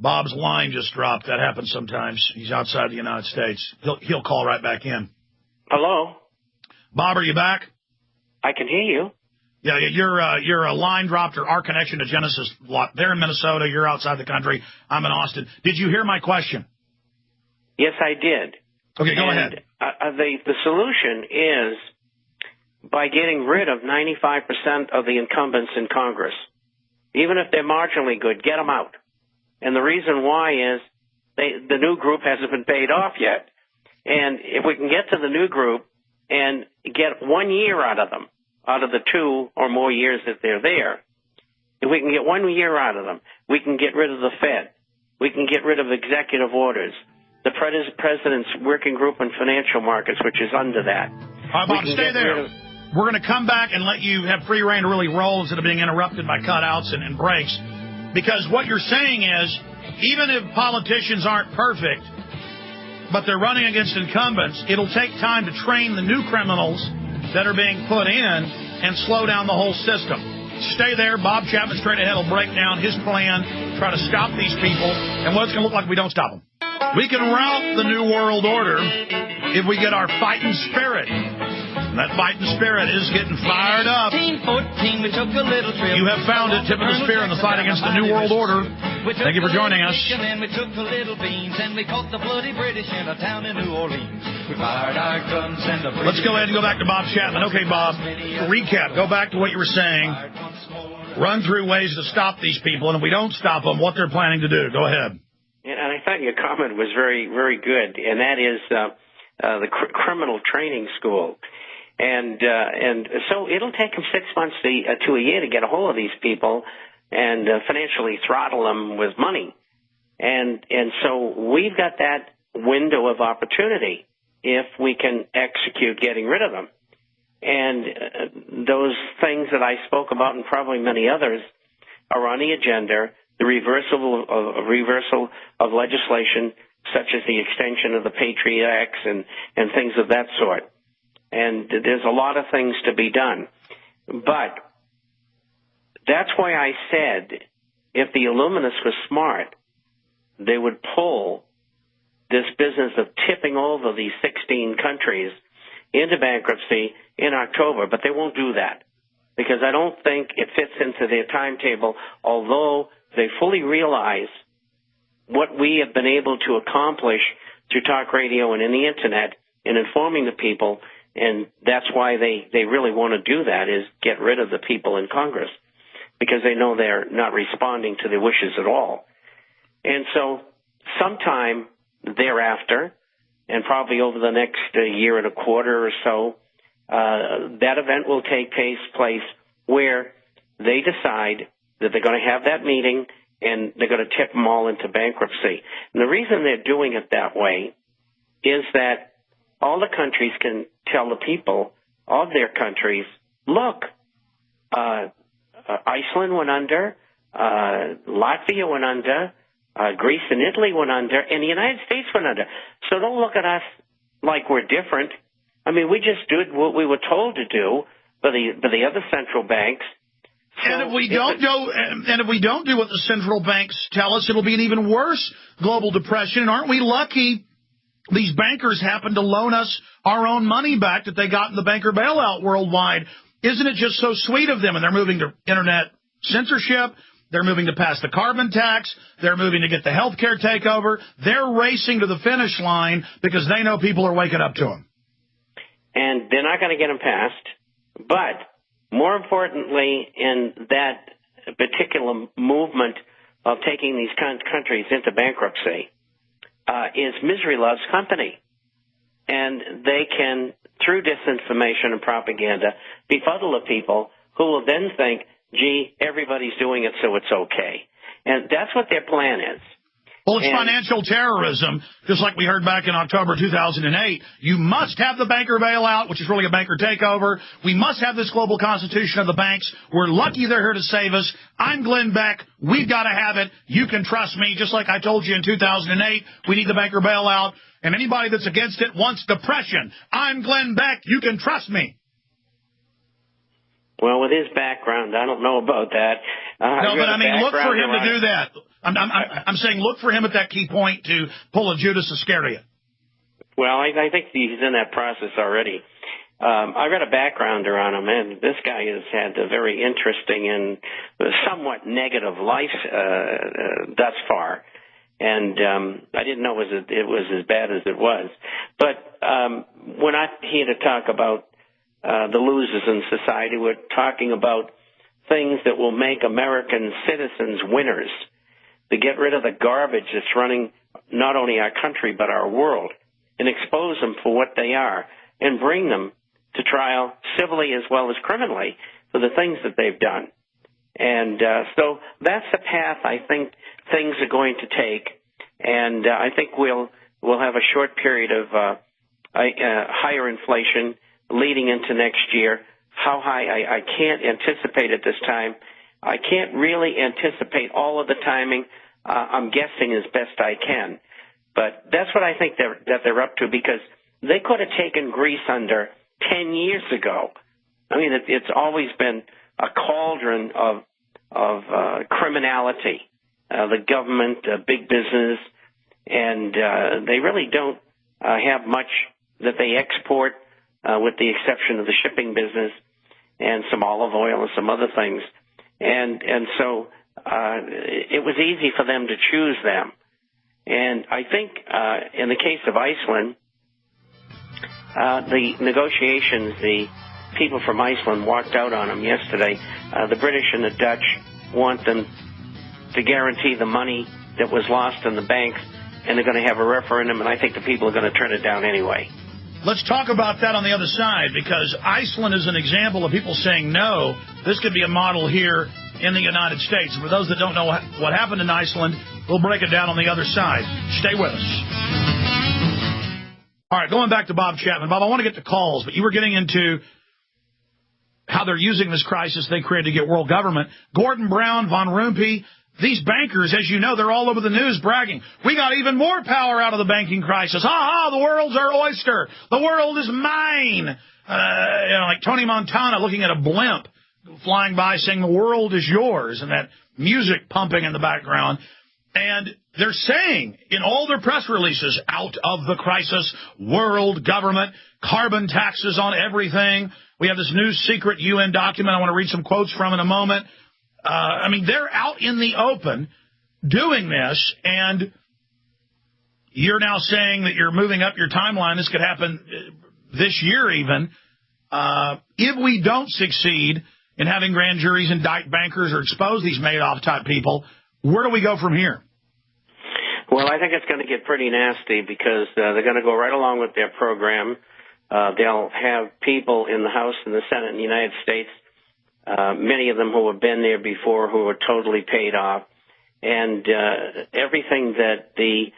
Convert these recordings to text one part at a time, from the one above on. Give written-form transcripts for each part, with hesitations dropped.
Bob's line just dropped. That happens sometimes. He's outside the United States. He'll call right back in. Hello? Bob, are you back? I can hear you. Yeah, you're a line dropped, or our connection to Genesis. They're in Minnesota. You're outside the country. I'm in Austin. Did you hear my question? Yes, I did. Okay, go ahead. The solution is by getting rid of 95% of the incumbents in Congress. Even if they're marginally good, get them out. And the reason why is the new group hasn't been paid off yet. And if we can get to the new group and get 1 year out of them, out of the 2 or more years that they're there, if we can get 1 year out of them, we can get rid of the Fed. We can get rid of executive orders. The President's Working Group on Financial Markets, which is under that. All right, Bob, stay there. We're going to come back and let you have free reign to really roll instead of being interrupted by cutouts and breaks. Because what you're saying is, even if politicians aren't perfect, but they're running against incumbents, it'll take time to train the new criminals that are being put in and slow down the whole system. Stay there. Bob Chapman straight ahead will break down his plan, try to stop these people, and what it's going to look like if we don't stop them. We can rout the New World Order if we get our fighting spirit. And that fighting spirit is getting fired up. You have found it, tip of the spear in the fight against the New World Order. Thank you for joining us. Let's go ahead and go back to Bob Chapman. Okay, Bob, recap. Go back to what you were saying. Run through ways to stop these people, and if we don't stop them, what they're planning to do. Go ahead. And I thought your comment was very, very good, and that is the criminal training school. And so it'll take them 6 months to a year to get a hold of these people and financially throttle them with money. And so we've got that window of opportunity if we can execute getting rid of them. And those things that I spoke about, and probably many others, are on the agenda. The reversal of legislation, such as the extension of the Patriot Acts and things of that sort. And there's a lot of things to be done. But that's why I said if the Illuminists were smart, they would pull this business of tipping over these 16 countries into bankruptcy in October. But they won't do that because I don't think it fits into their timetable, although they fully realize what we have been able to accomplish through talk radio and in the Internet in informing the people, and that's why they really want to do that, is get rid of the people in Congress, because they know they're not responding to their wishes at all. And so sometime thereafter, and probably over the next year and a quarter or so, that event will take place where they decide that they're going to have that meeting and they're going to tip them all into bankruptcy. And the reason they're doing it that way is that all the countries can tell the people of their countries, look, Iceland went under, Latvia went under, Greece and Italy went under, and the United States went under. So don't look at us like we're different. I mean, we just did what we were told to do by the other central banks. And if we don't do what the central banks tell us, it'll be an even worse global depression. And aren't we lucky these bankers happen to loan us our own money back that they got in the banker bailout worldwide? Isn't it just so sweet of them? And they're moving to internet censorship. They're moving to pass the carbon tax. They're moving to get the health care takeover. They're racing to the finish line because they know people are waking up to them. And they're not going to get them passed. But more importantly, in that particular movement of taking these countries into bankruptcy is misery loves company. And they can, through disinformation and propaganda, befuddle the people who will then think, gee, everybody's doing it, so it's okay. And that's what their plan is. Well, it's financial terrorism, just like we heard back in October 2008. You must have the banker bailout, which is really a banker takeover. We must have this global constitution of the banks. We're lucky they're here to save us. I'm Glenn Beck. We've got to have it. You can trust me. Just like I told you in 2008, we need the banker bailout. And anybody that's against it wants depression. I'm Glenn Beck. You can trust me. Well, with his background, I don't know about that. No, but I mean, look for him to do that. I'm saying look for him at that key point to pull a Judas Iscariot. Well, I think he's in that process already. I read a backgrounder on him, and this guy has had a very interesting and somewhat negative life thus far. And I didn't know it was as bad as it was. But we're not here to talk about the losers in society. We're talking about things that will make American citizens winners, to get rid of the garbage that's running not only our country but our world, and expose them for what they are, and bring them to trial civilly as well as criminally for the things that they've done. And so that's the path I think things are going to take, and I think we'll have a short period of higher inflation leading into next year. How high, I can't anticipate at this time. I can't really anticipate all of the timing. I'm guessing as best I can. But that's what I think that they're up to, because they could have taken Greece under 10 years ago. I mean, it's always been a cauldron of criminality, the government, big business, and they really don't have much that they export, with the exception of the shipping business and some olive oil and some other things. And so it was easy for them to choose them. And I think in the case of Iceland, the negotiations, the people from Iceland walked out on them yesterday. The British and the Dutch want them to guarantee the money that was lost in the banks, and they're going to have a referendum, and I think the people are going to turn it down anyway. Let's talk about that on the other side, because Iceland is an example of people saying no. This could be a model here in the United States. For those that don't know what happened in Iceland, we'll break it down on the other side. Stay with us. All right, going back to Bob Chapman. Bob, I want to get to calls, but you were getting into how they're using this crisis they created to get world government. Gordon Brown, Von Rumpe, these bankers, as you know, they're all over the news bragging. We got even more power out of the banking crisis. The world's our oyster. The world is mine. Like Tony Montana looking at a blimp flying by saying the world is yours, and that music pumping in the background. And they're saying in all their press releases, out of the crisis, world government, carbon taxes on everything. We have this new secret UN document I want to read some quotes from in a moment. I mean, they're out in the open doing this, and you're now saying that you're moving up your timeline. This could happen this year even. If we don't succeed in having grand juries indict bankers or expose these Madoff-type people, where do we go from here? Well, I think it's going to get pretty nasty, because they're going to go right along with their program. They'll have people in the House and the Senate in the United States, many of them who have been there before, who are totally paid off. And everything that the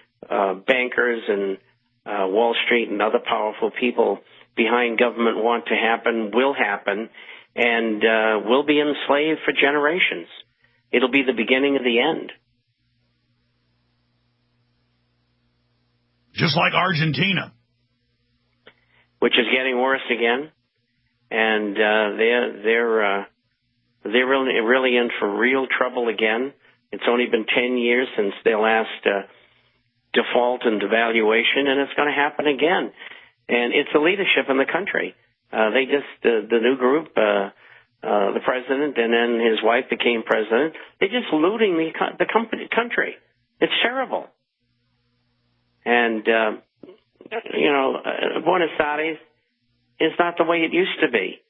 bankers and Wall Street and other powerful people behind government want to happen will happen, and we'll be enslaved for generations. It'll be the beginning of the end. Just like Argentina. Which is getting worse again. And they're really in for real trouble again. It's only been 10 years since their last default and devaluation, and it's going to happen again. And it's the leadership in the country. They just, the new group, the president and then his wife became president, they're just looting the country. It's terrible. And, Buenos Aires is not the way it used to be.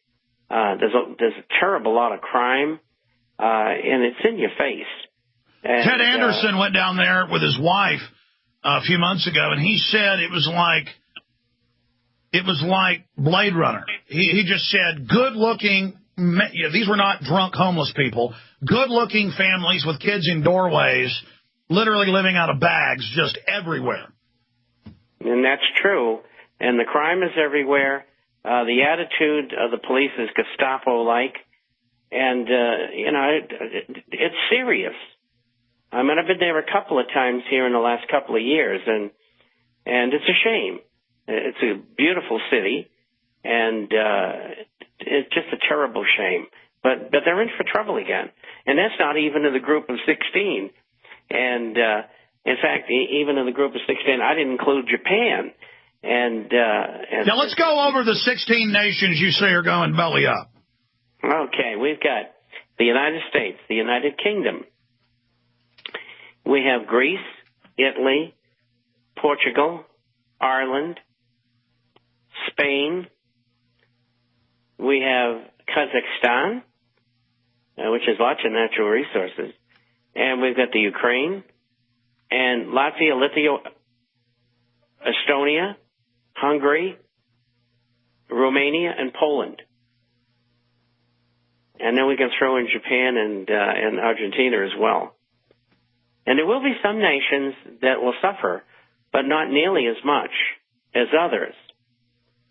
There's a terrible lot of crime, and it's in your face. And, Ted Anderson went down there with his wife a few months ago, and he said it was like Blade Runner. He just said good-looking, these were not drunk homeless people, good-looking families with kids in doorways, literally living out of bags just everywhere. And that's true. And the crime is everywhere. The attitude of the police is Gestapo-like. And, it's serious. I mean, I've been there a couple of times here in the last couple of years, and it's a shame. It's a beautiful city, and it's just a terrible shame. But they're in for trouble again. And that's not even in the group of 16. And in fact, even in the group of 16, I didn't include Japan. And now let's go over the 16 nations you say are going belly up. Okay, we've got the United States, the United Kingdom. We have Greece, Italy, Portugal, Ireland, Spain. We have Kazakhstan, which has lots of natural resources. And we've got the Ukraine, and Latvia, Lithuania, Estonia, Hungary, Romania, and Poland. And then we can throw in Japan and Argentina as well. And there will be some nations that will suffer, but not nearly as much as others.